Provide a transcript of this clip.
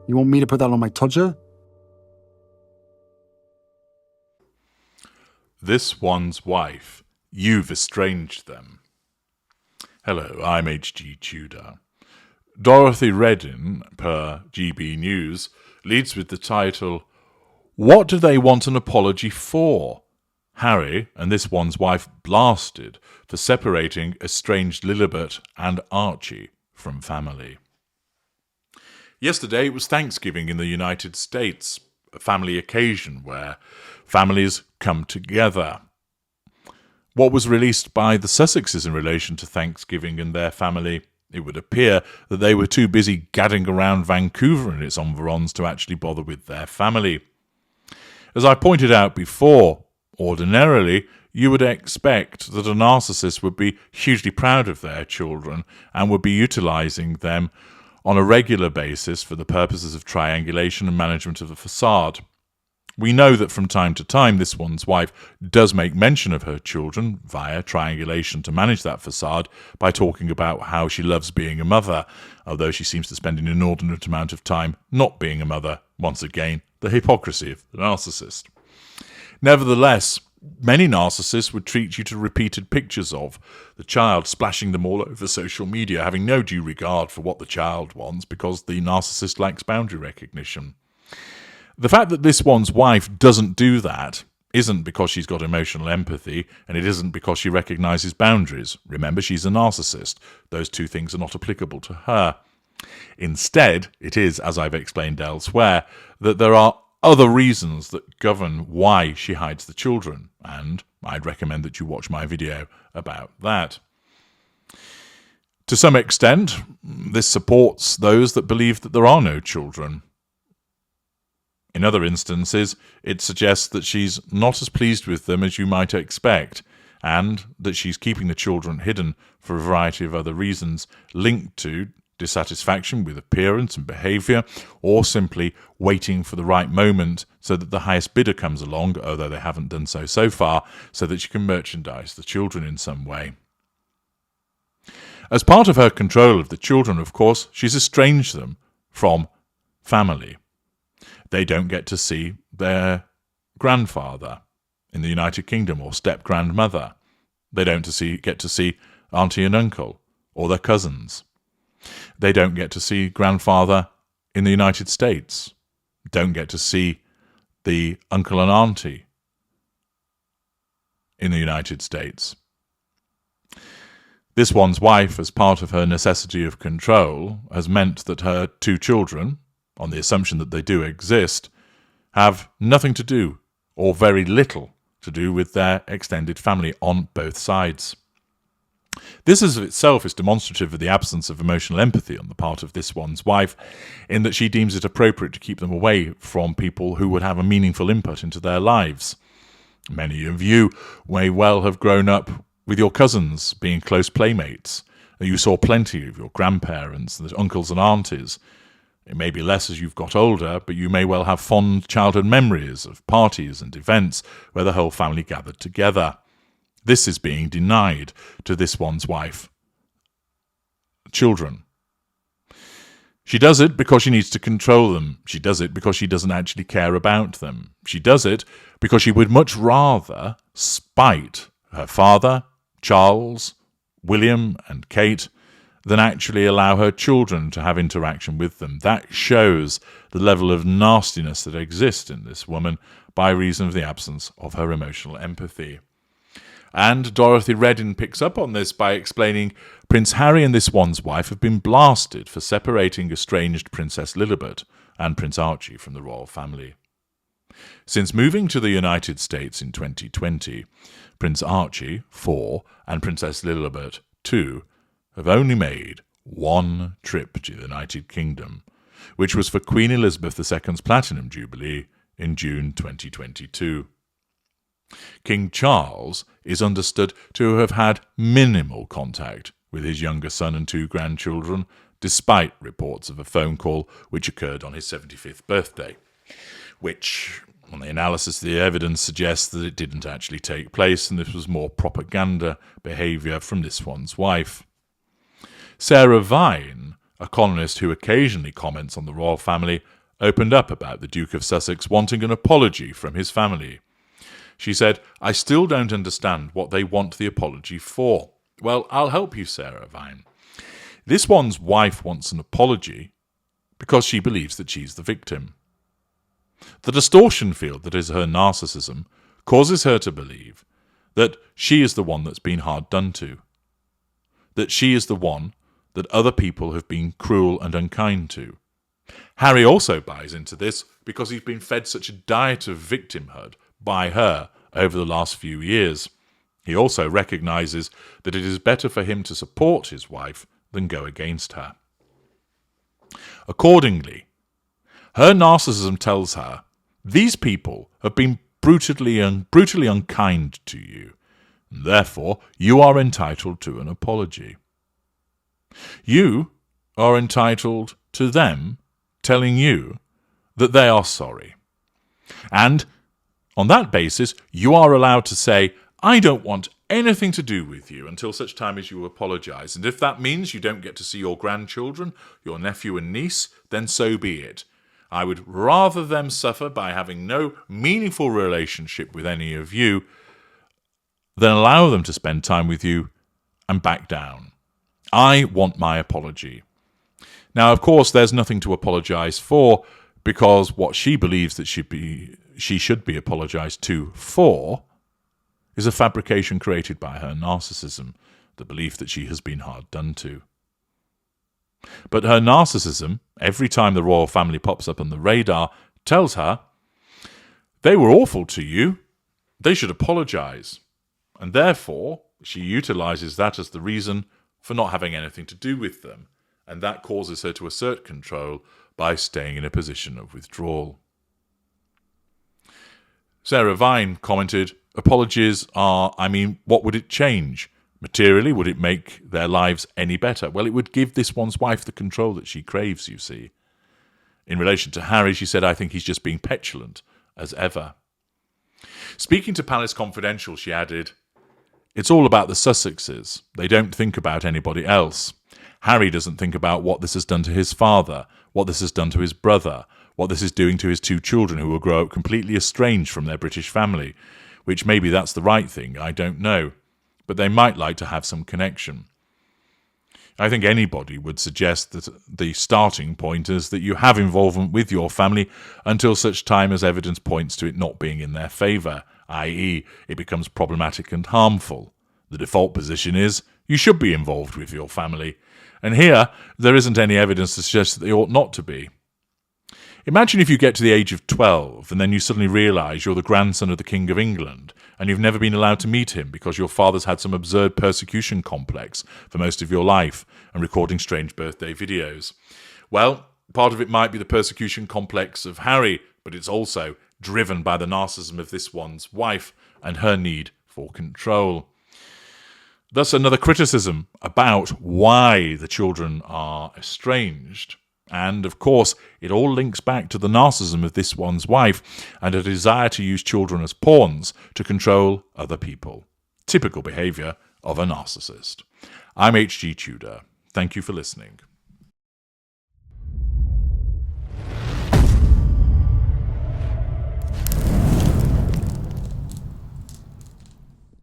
You want me to put that on my todger? This one's wife. You've estranged them. Hello, I'm H.G. Tudor. Dorothy Reddin, per GB News, leads with the title, "What do they want an apology for? Harry and this one's wife blasted for separating estranged Lilibet and Archie from family." Yesterday it was Thanksgiving in the United States, a family occasion where families come together. What was released by the Sussexes in relation to Thanksgiving and their family? It would appear that they were too busy gadding around Vancouver and its environs to actually bother with their family. As I pointed out before, ordinarily you would expect that a narcissist would be hugely proud of their children and would be utilising them on a regular basis for the purposes of triangulation and management of the facade. We know that from time to time this one's wife does make mention of her children via triangulation to manage that facade by talking about how she loves being a mother, although she seems to spend an inordinate amount of time not being a mother. Once again, the hypocrisy of the narcissist. Nevertheless, many narcissists would treat you to repeated pictures of the child, splashing them all over social media, having no due regard for what the child wants because the narcissist lacks boundary recognition. The fact that this one's wife doesn't do that isn't because she's got emotional empathy, and it isn't because she recognises boundaries. Remember, she's a narcissist. Those two things are not applicable to her. Instead, it is, as I've explained elsewhere, that there are other reasons that govern why she hides the children, and I'd recommend that you watch my video about that. To some extent, this supports those that believe that there are no children. In other instances, it suggests that she's not as pleased with them as you might expect, and that she's keeping the children hidden for a variety of other reasons linked to dissatisfaction with appearance and behaviour, or simply waiting for the right moment so that the highest bidder comes along, although they haven't done so far, so that she can merchandise the children in some way. As part of her control of the children, of course, she's estranged them from family. They don't get to see their grandfather in the United Kingdom or step-grandmother. They don't get to see auntie and uncle or their cousins. They don't get to see grandfather in the United States. Don't get to see the uncle and auntie in the United States. This one's wife, as part of her necessity of control, has meant that her two children, on the assumption that they do exist, have nothing to do, or very little to do, with their extended family on both sides. This of itself is demonstrative of the absence of emotional empathy on the part of this one's wife, in that she deems it appropriate to keep them away from people who would have a meaningful input into their lives. Many of you may well have grown up with your cousins being close playmates. You saw plenty of your grandparents, the uncles and aunties. It may be less as you've got older, but you may well have fond childhood memories of parties and events where the whole family gathered together. This is being denied to this one's wife. Children. She does it because she needs to control them. She does it because she doesn't actually care about them. She does it because she would much rather spite her father, Charles, William and Kate, than actually allow her children to have interaction with them. That shows the level of nastiness that exists in this woman by reason of the absence of her emotional empathy. And Dorothy Reddin picks up on this by explaining Prince Harry and this one's wife have been blasted for separating estranged Princess Lilibet and Prince Archie from the royal family. Since moving to the United States in 2020, Prince Archie, 4, and Princess Lilibet, 2, have only made one trip to the United Kingdom, which was for Queen Elizabeth II's Platinum Jubilee in June 2022. King Charles is understood to have had minimal contact with his younger son and 2 grandchildren, despite reports of a phone call which occurred on his 75th birthday, which, on the analysis of the evidence, suggests that it didn't actually take place and this was more propaganda behaviour from this one's wife. Sarah Vine, a columnist who occasionally comments on the royal family, opened up about the Duke of Sussex wanting an apology from his family. She said, "I still don't understand what they want the apology for." Well, I'll help you, Sarah Vine. This one's wife wants an apology because she believes that she's the victim. The distortion field that is her narcissism causes her to believe that she is the one that's been hard done to, that she is the one that other people have been cruel and unkind to. Harry also buys into this because he's been fed such a diet of victimhood by her over the last few years. He also recognises that it is better for him to support his wife than go against her. Accordingly, her narcissism tells her, these people have been brutally unkind to you, and therefore you are entitled to an apology. You are entitled to them telling you that they are sorry. And on that basis, you are allowed to say, I don't want anything to do with you until such time as you apologise. And if that means you don't get to see your grandchildren, your nephew and niece, then so be it. I would rather them suffer by having no meaningful relationship with any of you than allow them to spend time with you and back down. I want my apology. Now, of course, there's nothing to apologise for, because what she believes that she should be apologised to for is a fabrication created by her narcissism, the belief that she has been hard done to. But her narcissism, every time the royal family pops up on the radar, tells her, they were awful to you, they should apologise. And therefore, she utilises that as the reason for not having anything to do with them, and that causes her to assert control by staying in a position of withdrawal. Sarah Vine commented, apologies are, what would it change? Materially, would it make their lives any better? Well, it would give this one's wife the control that she craves, you see. In relation to Harry, she said, I think he's just being petulant, as ever. Speaking to Palace Confidential, she added, it's all about the Sussexes. They don't think about anybody else. Harry doesn't think about what this has done to his father, what this has done to his brother, what this is doing to his two children who will grow up completely estranged from their British family, which maybe that's the right thing, I don't know. But they might like to have some connection. I think anybody would suggest that the starting point is that you have involvement with your family until such time as evidence points to it not being in their favour, i.e. it becomes problematic and harmful. The default position is you should be involved with your family, and here there isn't any evidence to suggest that they ought not to be. Imagine if you get to the age of 12 and then you suddenly realise you're the grandson of the King of England and you've never been allowed to meet him because your father's had some absurd persecution complex for most of your life and recording strange birthday videos. Well, part of it might be the persecution complex of Harry, but it's also driven by the narcissism of this one's wife and her need for control. Thus, another criticism about why the children are estranged. And, of course, it all links back to the narcissism of this one's wife and a desire to use children as pawns to control other people. Typical behaviour of a narcissist. I'm H.G. Tudor. Thank you for listening.